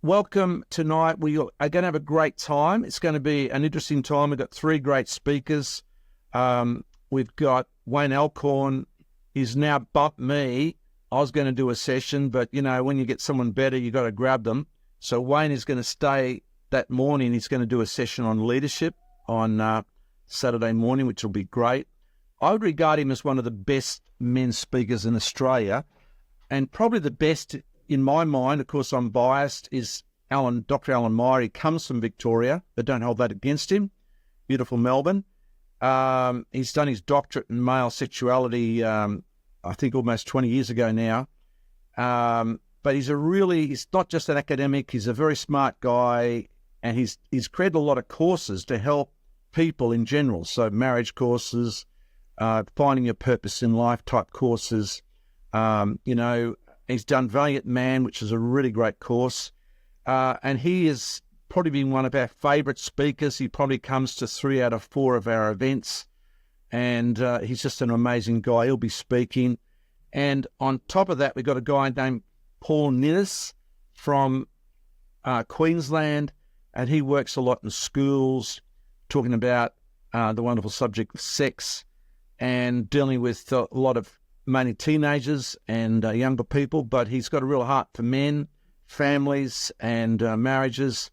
welcome tonight. We are going to have a great time. It's going to be an interesting time. We've got three great speakers. We've got Wayne Alcorn. He's now bumped me. I was going to do a session, but, you know, when you get someone better, you got to grab them. So Wayne is going to stay that morning. He's going to do a session on leadership on Saturday morning, which will be great. I would regard him as one of the best men's speakers in Australia, and probably the best in my mind. Of course, I'm biased, is Dr. Alan Meyer. He comes from Victoria, but don't hold that against him. Beautiful Melbourne. He's done his doctorate in male sexuality, I think almost 20 years ago now. But he's not just an academic, he's a very smart guy, and he's created a lot of courses to help people in general. So marriage courses, finding your purpose in life type courses. He's done Valiant Man, which is a really great course. And he has probably been one of our favourite speakers. He probably comes to 3 out of 4 of our events. And he's just an amazing guy. He'll be speaking. And on top of that, we've got a guy named Paul Ninnis from Queensland. And he works a lot in schools, talking about the wonderful subject of sex and dealing with a lot of mainly teenagers and younger people. But he's got a real heart for men, families and marriages.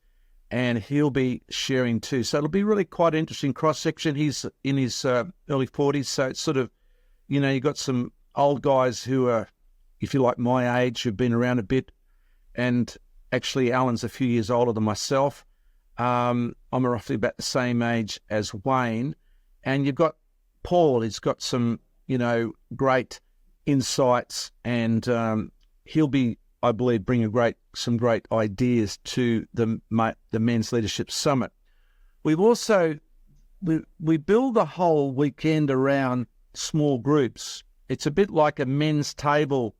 And he'll be sharing too. So it'll be really quite interesting cross-section. He's in his early 40s, so it's sort of, you've got some old guys who are, if you like, my age, who've been around a bit. And actually, Alan's a few years older than myself. I'm roughly about the same age as Wayne. And you've got Paul. He's got some, great insights, and he'll be, I believe, bring some great ideas to the Men's Leadership Summit. We've also, we build the whole weekend around small groups. It's a bit like a men's table,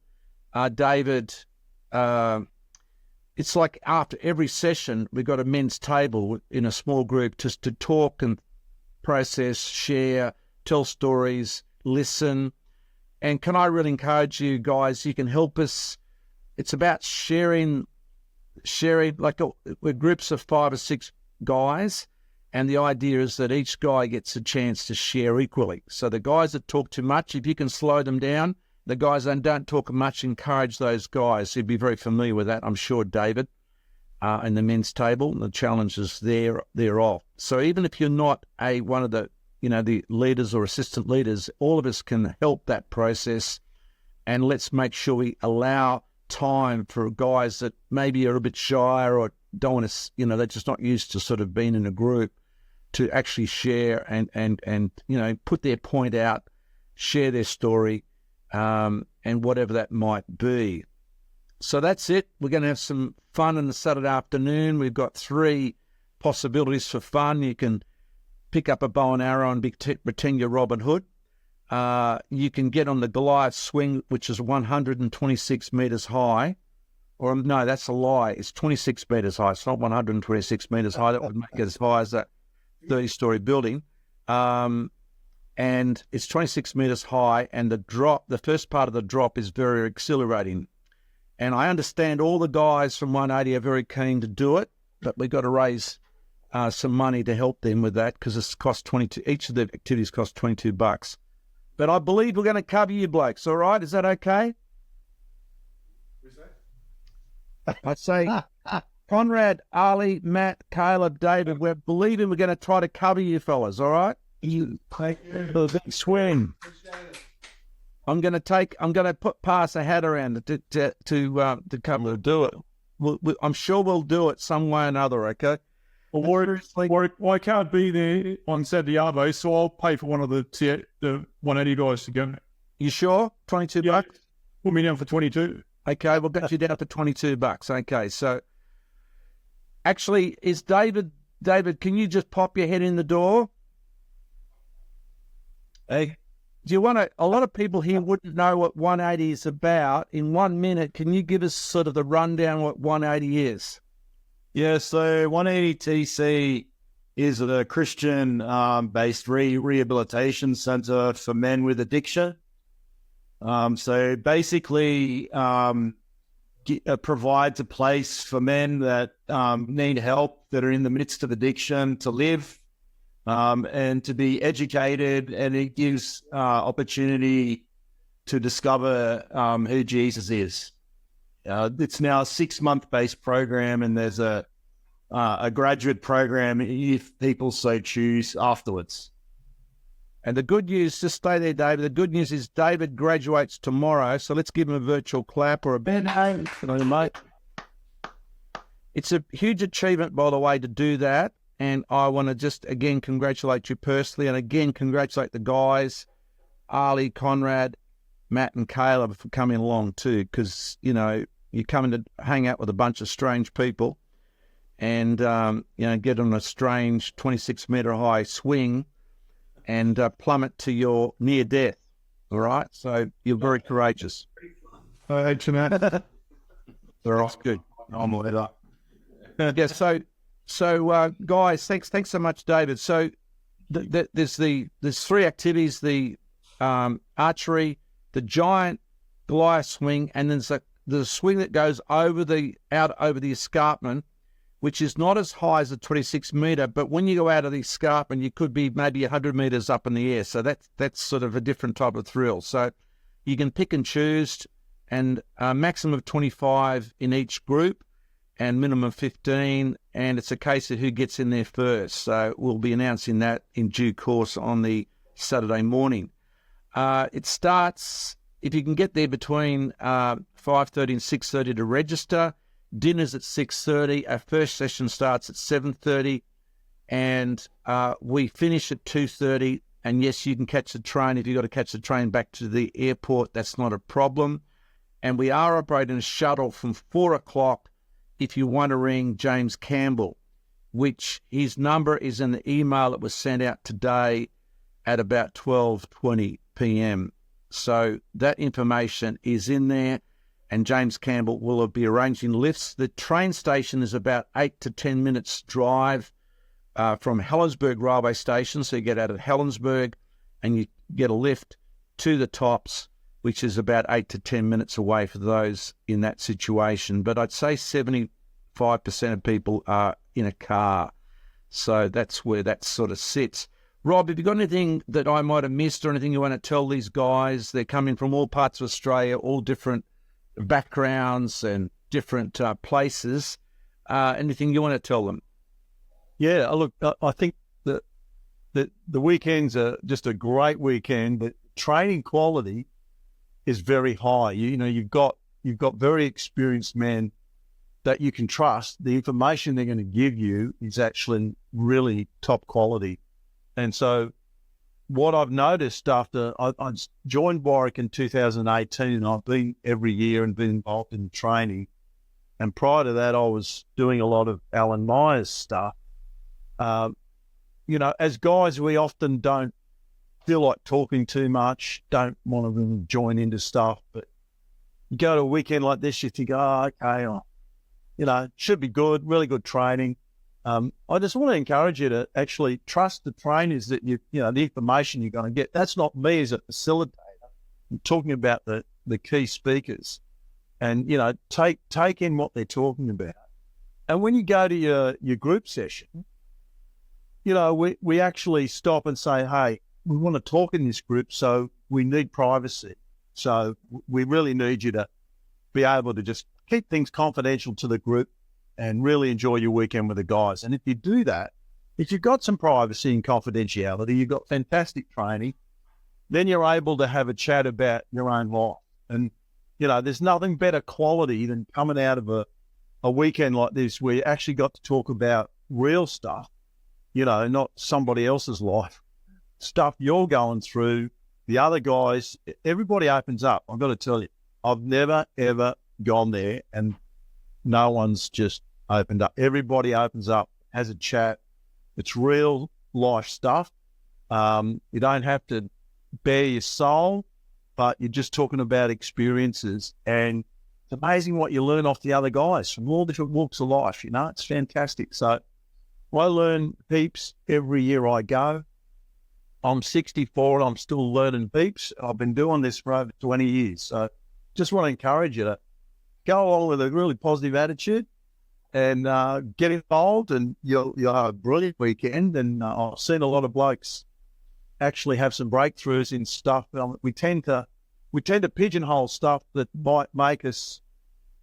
David. It's like after every session, we've got a men's table in a small group just to talk and process, share, tell stories, listen. And can I really encourage you guys, you can help us. It's about sharing, like we're groups of 5 or 6 guys, and the idea is that each guy gets a chance to share equally. So the guys that talk too much, if you can slow them down, the guys that don't talk much, encourage those guys. You'd be very familiar with that, I'm sure, David, in the men's table, and the challenges thereof. So even if you're not one of the, the leaders or assistant leaders, all of us can help that process, and let's make sure we allow time for guys that maybe are a bit shy or don't want to, they're just not used to sort of being in a group, to actually share and put their point out, share their story, and whatever that might be. So that's it. We're going to have some fun on the Saturday afternoon. We've got 3 possibilities for fun. You can pick up a bow and arrow and pretend you're Robin Hood. You can get on the Goliath swing, which is 126 metres high. Or no, that's a lie. It's 26 metres high. It's not 126 metres high. That would make it as high as that 30-storey building. And it's 26 metres high, and the first part of the drop is very exhilarating. And I understand all the guys from 180 are very keen to do it, but we've got to raise some money to help them with that, because it's cost 22. Each of the activities cost $22. But I believe we're going to cover you blokes, all right? Is that okay? Who's that? I'd say Conrad, Ali, Matt, Caleb, David, we're believing we're going to try to cover you fellas, all right? You take the big swing. I'm going to pass a hat around to cover to do it. I'm sure we'll do it some way or another, okay? Well, I can't be there on Saturday Arvo, so I'll pay for one of the 180 guys to go. You sure? $22? Put me down for 22. Okay, we'll get you down for $22. Okay, so actually, is David, can you just pop your head in the door? Hey, do you want to, a lot of people here wouldn't know what 180 is about. In 1 minute, can you give us sort of the rundown what 180 is? Yeah, so 180 TC is a Christian-based rehabilitation center for men with addiction. So basically, provides a place for men that need help, that are in the midst of addiction, to live and to be educated, and it gives opportunity to discover who Jesus is. It's now a 6-month based program, and there's a graduate program if people so choose afterwards. And the good news, just stay there, David. The good news is David graduates tomorrow, so let's give him a virtual clap or a band hand. Mate. It's a huge achievement, by the way, to do that. And I want to just, again, congratulate you personally, and again, congratulate the guys, Ali, Conrad, Matt and Caleb, for coming along too, because, you know, you're coming to hang out with a bunch of strange people and, you know, get on a strange 26-metre high swing and plummet to your near death. All right, so you're very courageous. Hey, Jeanette. That's good. I'm lit up. Yeah. So guys, thanks so much, David. So there's 3 activities: the archery, the giant Goliath swing, and then there's a swing that goes out over the escarpment, which is not as high as a 26-metre, but when you go out of the escarpment, you could be maybe 100 metres up in the air. So that's sort of a different type of thrill. So you can pick and choose, and a maximum of 25 in each group and minimum of 15, and it's a case of who gets in there first. So we'll be announcing that in due course on the Saturday morning. It starts, if you can get there between 5:30 and 6:30 to register. Dinner's at 6:30. Our first session starts at 7:30, and we finish at 2:30. And yes, you can catch the train. If you've got to catch the train back to the airport, that's not a problem. And we are operating a shuttle from 4 o'clock if you want to ring James Campbell, which his number is in the email that was sent out today at about 12:20 p.m. So that information is in there. And James Campbell will be arranging lifts. The train station is about 8 to 10 minutes drive from Helensburgh railway station. So you get out of Helensburgh and you get a lift to the Tops, which is about 8 to 10 minutes away for those in that situation. But I'd say 75% of people are in a car. So that's where that sort of sits. Rob, have you got anything that I might have missed or anything you want to tell these guys? They're coming from all parts of Australia, all different backgrounds and different places. Anything you want to tell them? Yeah, look, I think that the weekends are just a great weekend, but training quality is very high. You know, you've got very experienced men that you can trust. The information they're going to give you is actually really top quality. And so what I've noticed after I joined Warwick in 2018, and I've been every year and been involved in training. And prior to that, I was doing a lot of Alan Myers stuff. You know, as guys, we often don't feel like talking too much, don't want to really join into stuff. But you go to a weekend like this, you think, oh, okay, you know, should be good, really good training. I just want to encourage you to actually trust the trainers that you know, the information you're going to get. That's not me as a facilitator. I'm talking about the key speakers, and, you know, take in what they're talking about. And when you go to your group session, you know, we actually stop and say, hey, we want to talk in this group, so we need privacy. So we really need you to be able to just keep things confidential to the group and really enjoy your weekend with the guys. And if you do that, if you've got some privacy and confidentiality, you've got fantastic training, then you're able to have a chat about your own life. And, you know, there's nothing better quality than coming out of a weekend like this where you actually got to talk about real stuff, you know, not somebody else's life, stuff you're going through, the other guys. Everybody opens up. I've got to tell you, I've never, ever gone there and no one's just opened up. Everybody opens up, has a chat. It's real life stuff. You don't have to bare your soul, but you're just talking about experiences. And it's amazing what you learn off the other guys from all different walks of life. You know, it's fantastic. So I learn heaps every year I go. I'm 64 and I'm still learning heaps. I've been doing this for over 20 years. So just want to encourage you to go along with a really positive attitude and get involved, and you'll have a brilliant weekend. And I've seen a lot of blokes actually have some breakthroughs in stuff. We tend to pigeonhole stuff that might make us,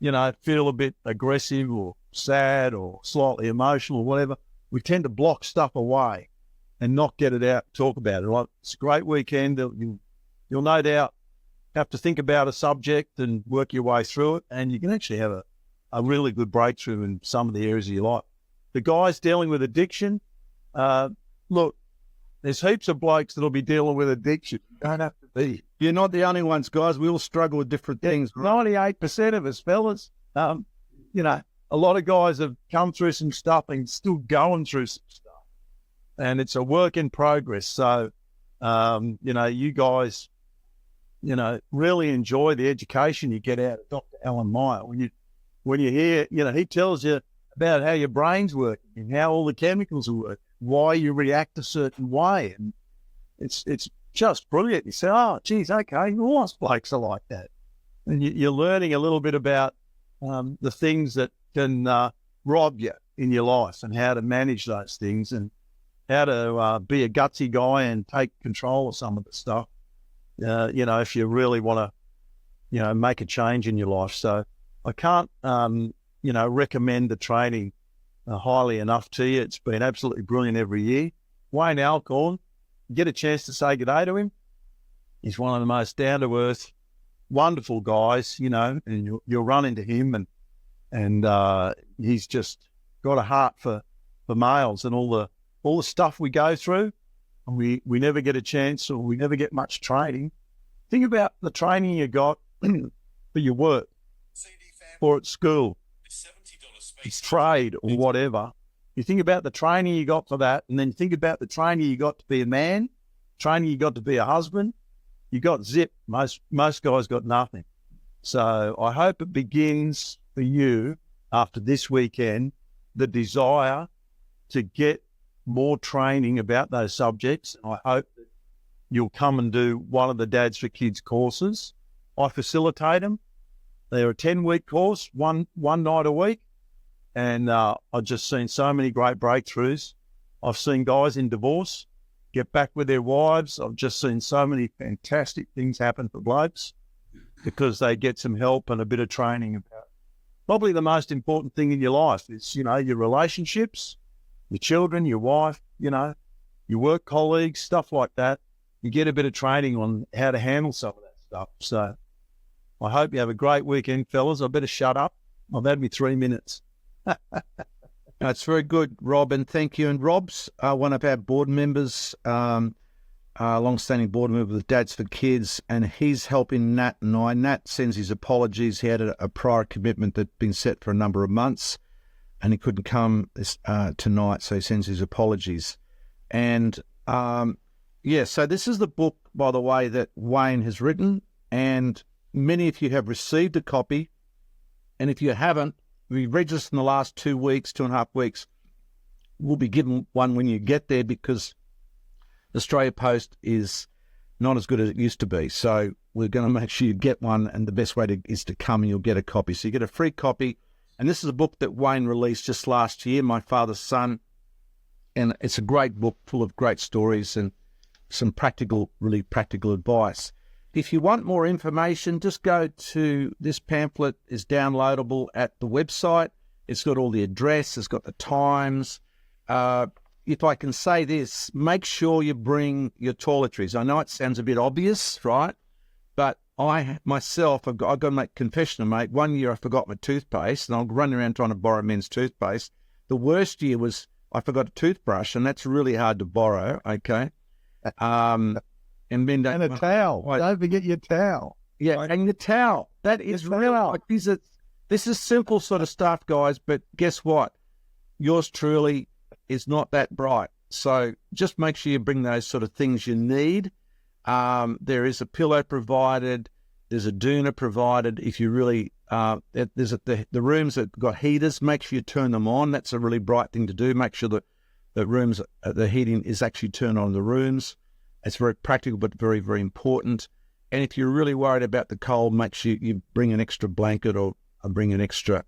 feel a bit aggressive or sad or slightly emotional or whatever. We tend to block stuff away and not get it out, talk about it. Like, it's a great weekend. You'll no doubt have to think about a subject and work your way through it, and you can actually have a really good breakthrough in some of the areas of your life. The guys dealing with addiction, look, there's heaps of blokes that'll be dealing with addiction. You don't have to be. You're not the only ones, guys. We all struggle with different things. 98% of us, fellas. A lot of guys have come through some stuff and still going through some stuff. And it's a work in progress. So, you guys, really enjoy the education you get out of Dr. Alan Meyer. When you hear, he tells you about how your brain's working and how all the chemicals work, why you react a certain way. And it's just brilliant. You say, oh, geez, okay, all us blokes are like that. And you're learning a little bit about the things that can rob you in your life and how to manage those things and how to be a gutsy guy and take control of some of the stuff, if you really want to, make a change in your life. So I can't, recommend the training highly enough to you. It's been absolutely brilliant every year. Wayne Alcorn, get a chance to say good day to him. He's one of the most down-to-earth, wonderful guys, and you'll run into him and he's just got a heart for males and all the stuff we go through, and we never get a chance, or we never get much training. Think about the training you got for your work, or at school, trade, or whatever. You think about the training you got for that, and then you think about the training you got to be a man, training you got to be a husband. You got zip. Most guys got nothing. So I hope it begins for you after this weekend, the desire to get more training about those subjects. I hope that you'll come and do one of the Dads for Kids courses. I facilitate them. They're a 10-week course, one night a week. And I've just seen so many great breakthroughs. I've seen guys in divorce get back with their wives. I've just seen so many fantastic things happen for blokes because they get some help and a bit of training about probably the most important thing in your life is, your relationships, your children, your wife, your work colleagues, stuff like that. You get a bit of training on how to handle some of that stuff. So I hope you have a great weekend, fellas. I better shut up. I've had me 3 minutes. That's very good, Rob, and thank you. And Rob's one of our board members, long-standing board member with Dads for Kids, and he's helping Nat and I. Nat sends his apologies. He had a prior commitment that'd been set for a number of months, and he couldn't come tonight, so he sends his apologies. And, so this is the book, by the way, that Wayne has written, and many of you have received a copy, and if you haven't, we registered in the last 2 weeks, 2.5 weeks. We'll be given one when you get there because Australia Post is not as good as it used to be. So we're going to make sure you get one, and the best way is to come and you'll get a copy. So you get a free copy. And this is a book that Wayne released just last year, My Father's Son. And it's a great book full of great stories and some really practical advice. If you want more information, just go to this pamphlet is downloadable at the website. It's got all the address, it's got the times. If I can say this, make sure you bring your toiletries. I know it sounds a bit obvious, right? But I've got to make confession, mate. 1 year I forgot my toothpaste, and I'll run around trying to borrow men's toothpaste. The worst year was I forgot a toothbrush, and that's really hard to borrow, okay? And a towel. Don't forget your towel. Yeah, and the towel. That is real. Like, this is simple sort of stuff, guys, but guess what? Yours truly is not that bright. So just make sure you bring those sort of things you need. There is a pillow provided. There's a doona provided. If you really, there's the rooms that got heaters, make sure you turn them on. That's a really bright thing to do. Make sure that the heating is actually turned on in the rooms. It's very practical, but very, very important. And if you're really worried about the cold, make sure you bring an extra blanket or I bring an extra,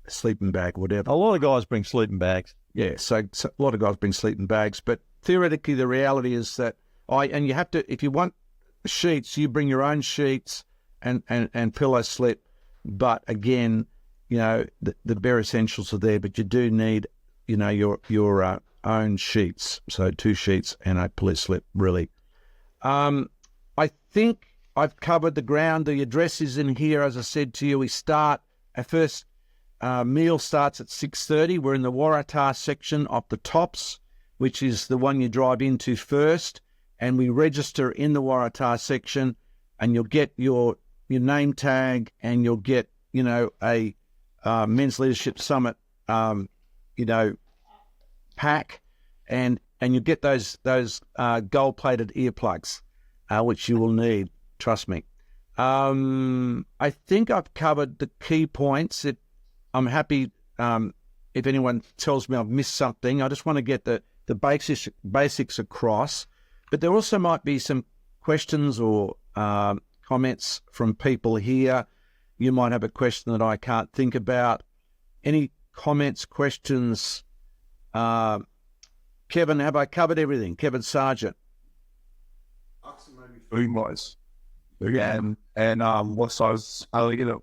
sleeping bag, whatever. A lot of guys bring sleeping bags. Yeah, so a lot of guys bring sleeping bags, but theoretically the reality is that and you have to, if you want sheets, you bring your own sheets and pillow slip. But again, the bare essentials are there, but you do need, your own sheets. So 2 sheets and a pillow slip, really. I think I've covered the ground. The address is in here. As I said to you, our first meal starts at 6:30. We're in the Waratah section of the Tops, which is the one you drive into first. And we register in the Waratah section, and you'll get your name tag, and you'll get, a Men's Leadership Summit, pack, and you'll get those gold-plated earplugs, which you will need. Trust me. I think I've covered the key points. I'm happy if anyone tells me I've missed something. I just want to get the basics across. But there also might be some questions or comments from people here. You might have a question that I can't think about. Any comments, questions? Kevin, have I covered everything? Kevin Sargent. Food-wise. And what size are you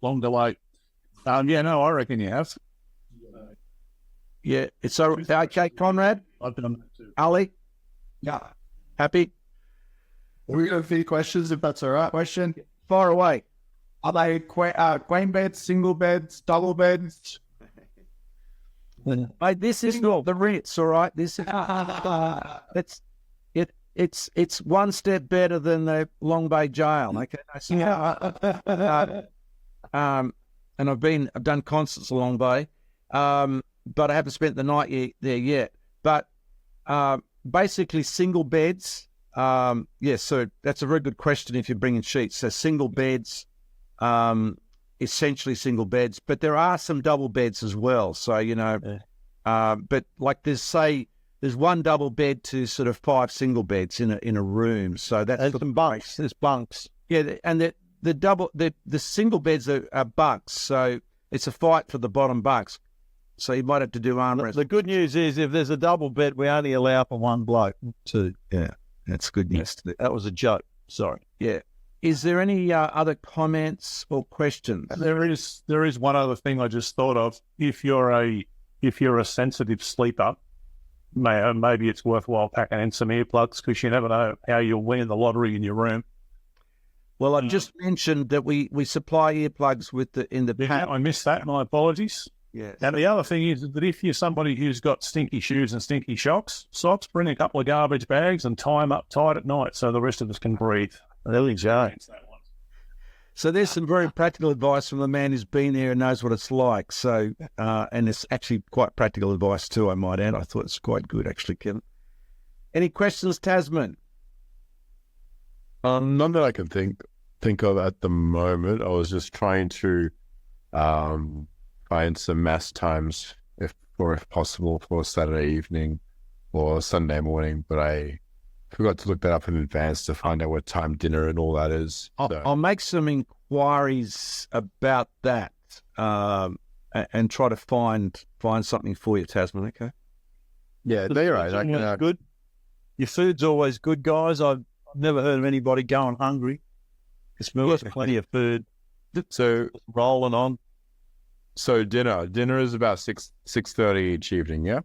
long delay. I reckon you have. Yeah, it's okay, Conrad. I've done that too. Ali? Yeah. Happy? We got a few questions, if that's all right. Question. Fire away. Are they queen beds, single beds, double beds? Mate, this is not the Ritz, all right? This is it's one step better than the Long Bay Jail. Okay. And I've done concerts at Long Bay, but I haven't spent the night there yet. But basically, single beds. So that's a very good question if you're bringing sheets. So single beds, essentially single beds, but there are some double beds as well. So, but like there's one double bed to sort of 5 single beds in a room. So that's some bunks. There's bunks. Yeah, and the single beds are bunks. So it's a fight for the bottom bunks. So you might have to do arm wrestling. The good news is if there's a double bed, we only allow for one bloke. 2. Yeah, that's good news. That was a joke. Sorry. Yeah. Is there any other comments or questions? There is one other thing I just thought of. If you're a sensitive sleeper, maybe it's worthwhile packing in some earplugs because you never know how you'll win the lottery in your room. Well, I just mentioned that we supply earplugs in the pack. I missed that. My apologies. Yeah. And the other thing is that if you're somebody who's got stinky shoes and stinky socks, bring a couple of garbage bags and tie them up tight at night so the rest of us can breathe. There we go. So there's some very practical advice from a man who's been there and knows what it's like. So, and it's actually quite practical advice too, I might add. I thought it's quite good, actually, Kevin. Any questions, Tasman? None that I can think of at the moment. I was just trying to find some mass times, if possible, for Saturday evening or Sunday morning, but I forgot to look that up in advance to find out what time dinner and all that is. I'll make some inquiries about that and try to find something for you, Tasman. Okay. Yeah, they're right. Good. Your food's always good, guys. I've never heard of anybody going hungry. It's plenty of food. So rolling on. So dinner is about 6:30 each evening. Yeah.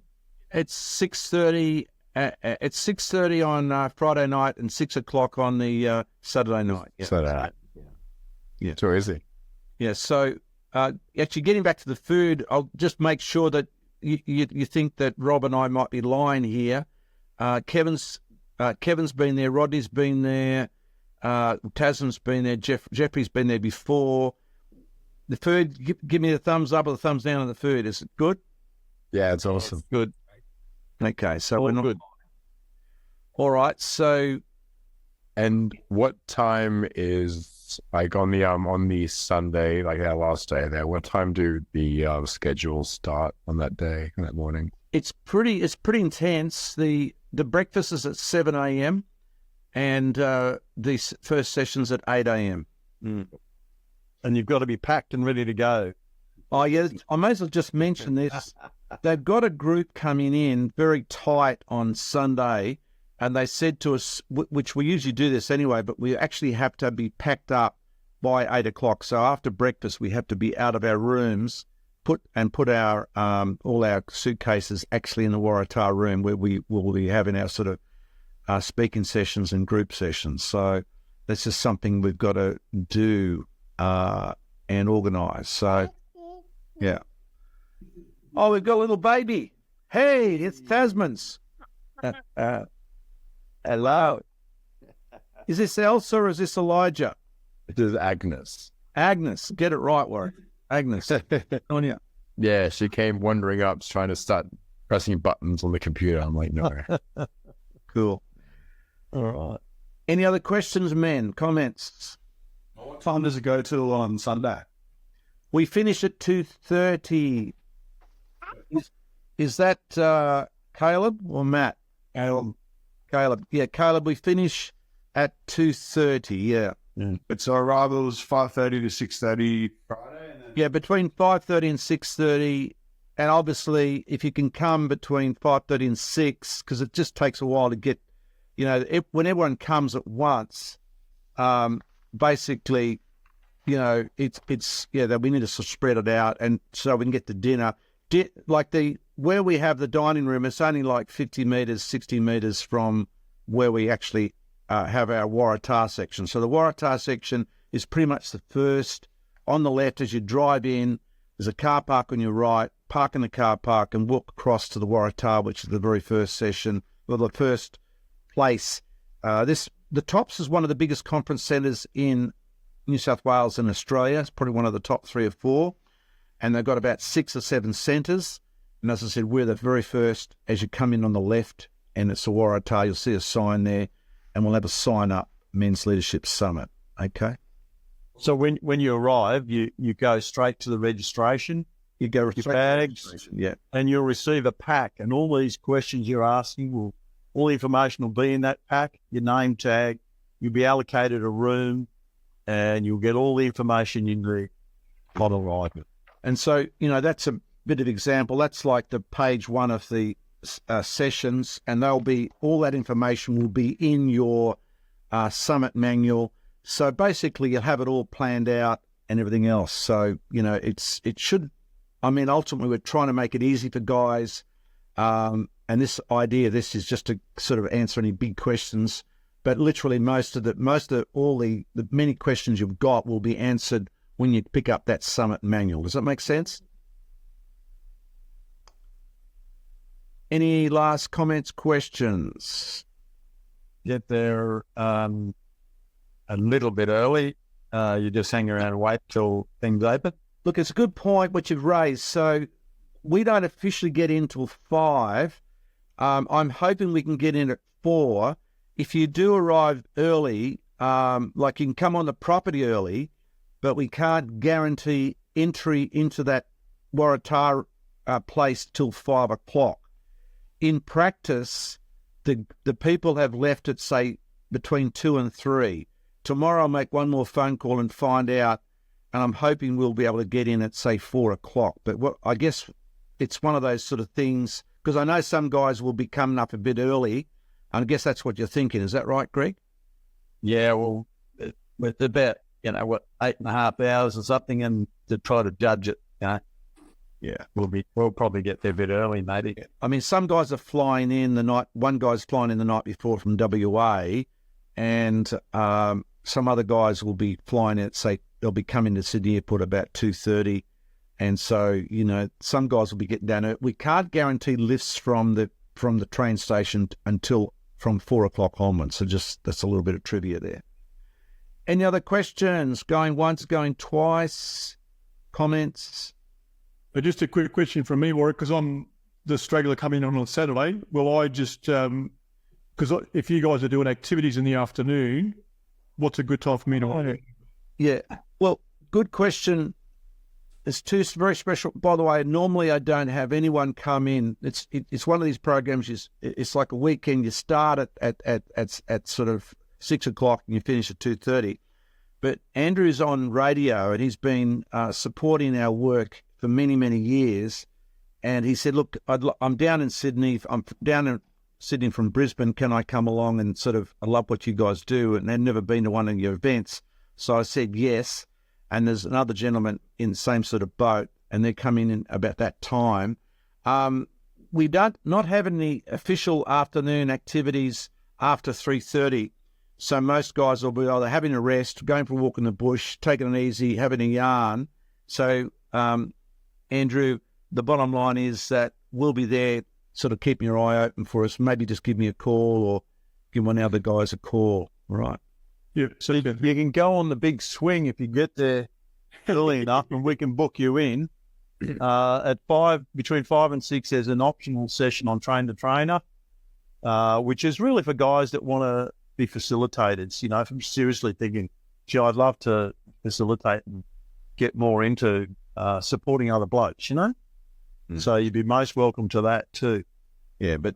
It's 6:30. It's 6:30 on Friday night and 6 o'clock on the Saturday night. Yeah. Saturday night. Yeah. So easy. Yeah. So actually, getting back to the food, I'll just make sure that you think that Rob and I might be lying here. Kevin's been there. Rodney's been there. Tasman's been there. Jeffrey's been there before. The food. Give me the thumbs up or the thumbs down on the food. Is it good? Yeah, it's awesome. Good. Okay, so we're not good. All right, so and what time is like on the Sunday, like our last day there? What time do the schedules start on that day, that morning? it's pretty intense. The breakfast is at 7 a.m. and these first sessions at 8 a.m. And you've got to be packed and ready to go. Oh, yeah, I may as well just mention this. They've got a group coming in very tight on Sunday, and they said to us, which we usually do this anyway, but we actually have to be packed up by 8 o'clock. So after breakfast, we have to be out of our rooms, put our all our suitcases actually in the Waratah room where we will be having our sort of speaking sessions and group sessions. So that's just something we've got to do and organise. So, yeah. Oh, we've got a little baby. Hey, it's Tasman's. Hello. Is this Elsa or is this Elijah? It is Agnes. Agnes. Get it right, Warwick. Agnes. On you. Yeah, she came wandering up trying to start pressing buttons on the computer. I'm like, no. Cool. All right. Any other questions, men? Comments? What time does it go till on Sunday? We finish at 2:30. Is that Caleb or Matt? Caleb. Yeah, Caleb, we finish at 2:30, yeah. But so arrivals 5:30 to 6:30 Friday? And then... Yeah, between 5:30 and 6:30. And obviously, if you can come between 5:30 and 6, because it just takes a while to get, when everyone comes at once, basically, we need to sort of spread it out, and so we can get to dinner. Where we have the dining room, it's only like 50 metres, 60 metres from where we actually have our Waratah section. So the Waratah section is pretty much the first on the left as you drive in. There's a car park on your right, park in the car park and walk across to the Waratah, which is the very first session, or the first place. The Tops is one of the biggest conference centres in New South Wales and Australia. It's probably one of the top 3 or 4. And they've got about 6 or 7 centres. And as I said, we're the very first as you come in on the left, and it's a Waratah. You'll see a sign there, and we'll have a sign up, Men's Leadership Summit. Okay? So when you arrive, you go straight to the registration, You go your bags, yeah. and you'll receive a pack. And all these questions you're asking, all the information will be in that pack, your name tag. You'll be allocated a room, and you'll get all the information you need on arrival. And so, that's a bit of example. That's like the page 1 of the sessions, and all that information will be in your summit manual. So basically, you'll have it all planned out and everything else. So, ultimately, we're trying to make it easy for guys. And this is just to sort of answer any big questions. But literally, all the many questions you've got will be answered when you pick up that summit manual. Does that make sense? Any last comments, questions? Get there a little bit early. You just hang around and wait till things open. Look, it's a good point what you've raised. So we don't officially get in till 5. I'm hoping we can get in at 4. If you do arrive early, you can come on the property early, but we can't guarantee entry into that Waratah place till 5 o'clock. In practice, the people have left at, say, between 2 and 3. Tomorrow I'll make one more phone call and find out, and I'm hoping we'll be able to get in at, say, 4 o'clock. But I guess it's one of those sort of things, because I know some guys will be coming up a bit early, and I guess that's what you're thinking. Is that right, Greg? Yeah, well, with about, 8.5 hours or something, and to try to judge it, Yeah. We'll probably get there a bit early, maybe. I mean, some guys are flying in the night. One guy's flying in the night before from WA, and some other guys will be flying in, say, they'll be coming to Sydney Airport about 2:30. And so, some guys will be getting down. We can't guarantee lifts from the train station until from 4 o'clock onwards. So that's a little bit of trivia there. Any other questions? Going once, going twice? Comments? But just a quick question from me, Warwick, because I'm the straggler coming on Saturday. Will I just, because if you guys are doing activities in the afternoon, what's a good time for me to? Yeah, well, good question. It's two very special. By the way, normally I don't have anyone come in. It's one of these programs. It's like a weekend. You start at sort of 6 o'clock and you finish at 2:30. But Andrew's on radio and he's been supporting our work for many, many years. And he said, "Look, I'm down in Sydney. I'm down in Sydney from Brisbane. Can I come along and sort of? I love what you guys do, and I've never been to one of your events." So I said yes. And there's another gentleman in the same sort of boat, and they're coming in about that time. We don't not have any official afternoon activities after 3:30. So most guys will be either having a rest, going for a walk in the bush, taking it easy, having a yarn. So, Andrew, the bottom line is that we'll be there, sort of keeping your eye open for us. Maybe just give me a call or give one of the other guys a call. All right. Yeah, so you can go on the big swing if you get there early enough, and we can book you in. At between 5 and 6, there's an optional session on train to trainer, which is really for guys that want to be facilitators. You know, if I'm seriously thinking, gee, I'd love to facilitate and get more into supporting other blokes, you know? So you'd be most welcome to that too. Yeah, but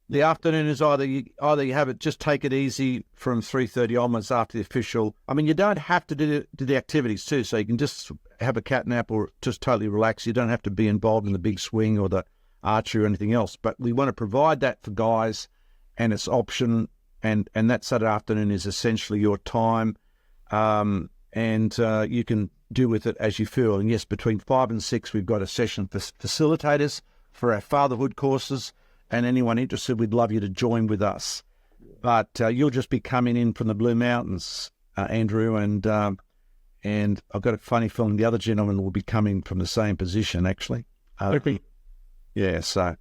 the afternoon is either you have it, just take it easy from 3:30 onwards after the official. I mean, you don't have to do the activities too, so you can just have a cat nap or just totally relax. You don't have to be involved in the big swing or the archery or anything else. But we want to provide that for guys, and it's option, and that Saturday afternoon is essentially your time, and you can do with it as you feel. And yes, between 5 and 6, we've got a session for facilitators for our fatherhood courses. And anyone interested, we'd love you to join with us. But you'll just be coming in from the Blue Mountains, Andrew, and I've got a funny feeling the other gentleman will be coming from the same position, actually. Okay. Yeah, so,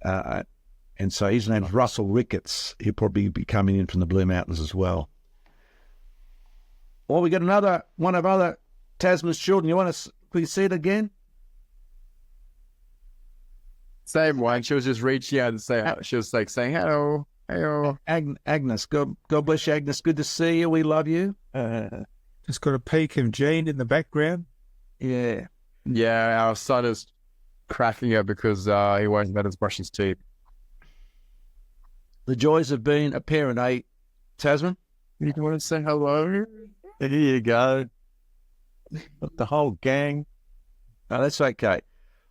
and so his name's Russell Ricketts. He'll probably be coming in from the Blue Mountains as well. Well, we got another one of other Tasman's children. You want to, can you see it again? Same one. She was just reaching out and saying, she was like saying, hello, hello. Agnes, God bless you, Agnes. Good to see you. We love you. Just got a peek of Jean in the background. Yeah. Yeah, our son is cracking up because he won't let us brush his teeth. The joys of being a parent, eh, Tasman? You want to say hello? Here you go. Got the whole gang. No, that's okay.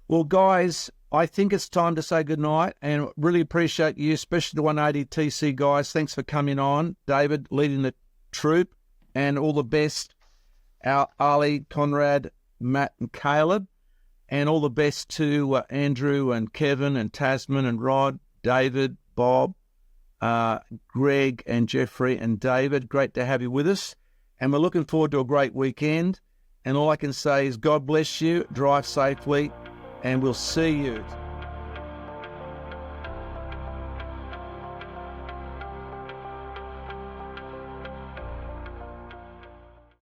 Well, guys, I think it's time to say goodnight, and really appreciate you, especially the 180 TC guys. Thanks for coming on. David leading the troop, and all the best. Our Ali, Conrad, Matt and Caleb, and all the best to Andrew and Kevin and Tasman and Rod, David, Bob, Greg and Jeffrey and David. Great to have you with us, and we're looking forward to a great weekend. And all I can say is God bless you, drive safely, and we'll see you